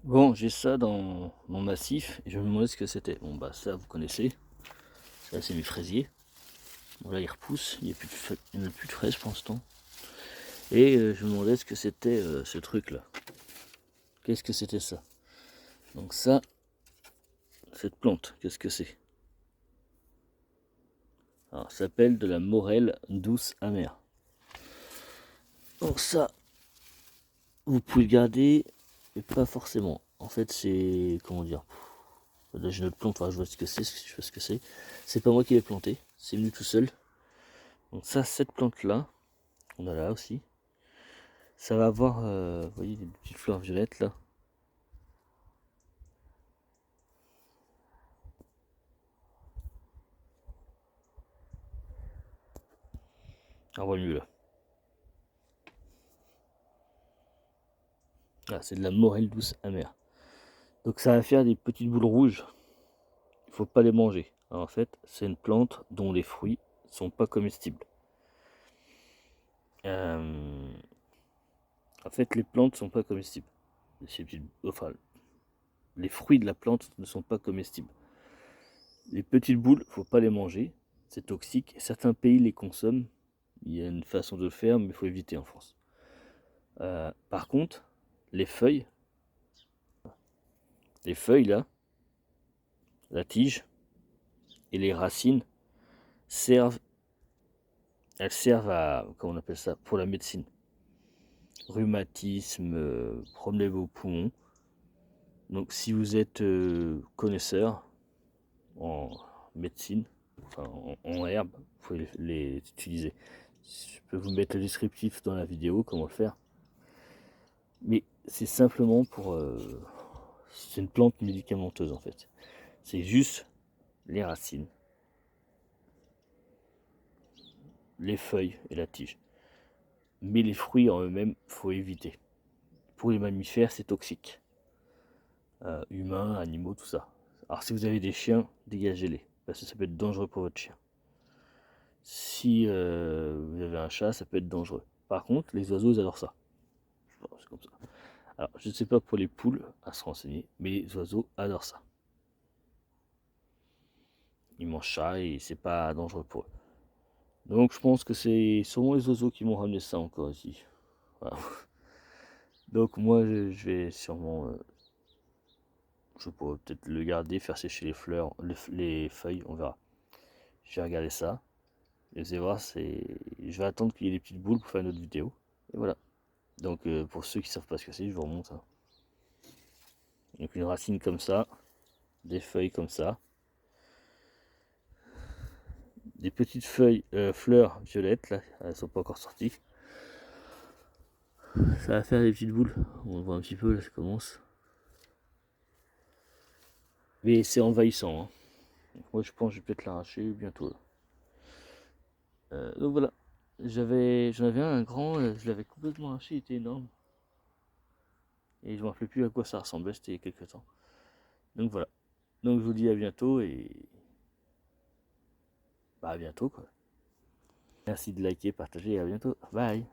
Bon, j'ai ça dans mon massif et je me demandais ce que c'était. Bon bah ça vous connaissez, ça c'est mes fraisiers. Bon là ils repoussent, il n'y a plus de fraises pour l'instant. Et je me demandais ce que c'était ce truc là. Qu'est-ce que c'était ça? Donc ça, cette plante, qu'est-ce que c'est? Alors ça s'appelle de la morelle douce amère. Donc ça, vous pouvez le garder, mais pas forcément. En fait c'est, comment dire, là j'ai une autre plante, je vois ce que c'est, je vois ce que c'est. C'est pas moi qui l'ai planté, c'est venu tout seul. Donc ça, cette plante là, on a là aussi. Ça va avoir, vous voyez, des petites fleurs violettes là. On voit mieux là. Ah, c'est de la morelle douce amère. Donc ça va faire des petites boules rouges. Il faut pas les manger. Alors, en fait, c'est une plante dont les fruits sont pas comestibles. Euh, En fait, les plantes sont pas comestibles. Enfin, les fruits de la plante ne sont pas comestibles. Les petites boules, faut pas les manger. C'est toxique. Certains pays les consomment. Il y a une façon de le faire, mais il faut éviter en France. Par contre, les feuilles, là, la tige et les racines servent, elles servent à, comment on appelle ça, pour la médecine. Rhumatisme, problème aux poumons. Donc si vous êtes connaisseur en médecine, enfin en herbes, vous pouvez les utiliser. Je peux vous mettre le descriptif dans la vidéo, comment le faire. Mais c'est simplement pour... c'est une plante médicamenteuse en fait. C'est juste les racines, les feuilles et la tige. Mais les fruits en eux-mêmes, faut éviter. Pour les mammifères, c'est toxique. Humains, animaux, tout ça. Alors si vous avez des chiens, dégagez-les, parce que ça peut être dangereux pour votre chien. Si vous avez un chat, ça peut être dangereux. Par contre, les oiseaux, ils adorent ça. Bon, c'est comme ça. Alors, je ne sais pas pour les poules, à se renseigner, mais les oiseaux adorent ça. Ils mangent ça et c'est pas dangereux pour eux. Donc, je pense que c'est sûrement les oiseaux qui m'ont ramené ça encore ici. Voilà. Donc, moi, je vais sûrement, je pourrais peut-être le garder, faire sécher les fleurs, les feuilles, on verra. Je vais regarder ça. Et vous allez voir, je vais attendre qu'il y ait des petites boules pour faire une autre vidéo. Et voilà. Donc, pour ceux qui ne savent pas ce que c'est, je vous remonte. Hein. Donc une racine comme ça, des feuilles comme ça, des petites feuilles, fleurs violettes, là, elles sont pas encore sorties. Ça va faire des petites boules, on voit un petit peu, là ça commence. Mais c'est envahissant, hein. Donc moi je pense que je vais peut-être l'arracher bientôt. Donc voilà, j'en avais un grand, je l'avais complètement arraché, il était énorme. Et je ne me rappelais plus à quoi ça ressemblait, c'était il y a quelques temps. Donc voilà, donc je vous dis à bientôt et bah à bientôt quoi. Merci de liker, partager et à bientôt. Bye.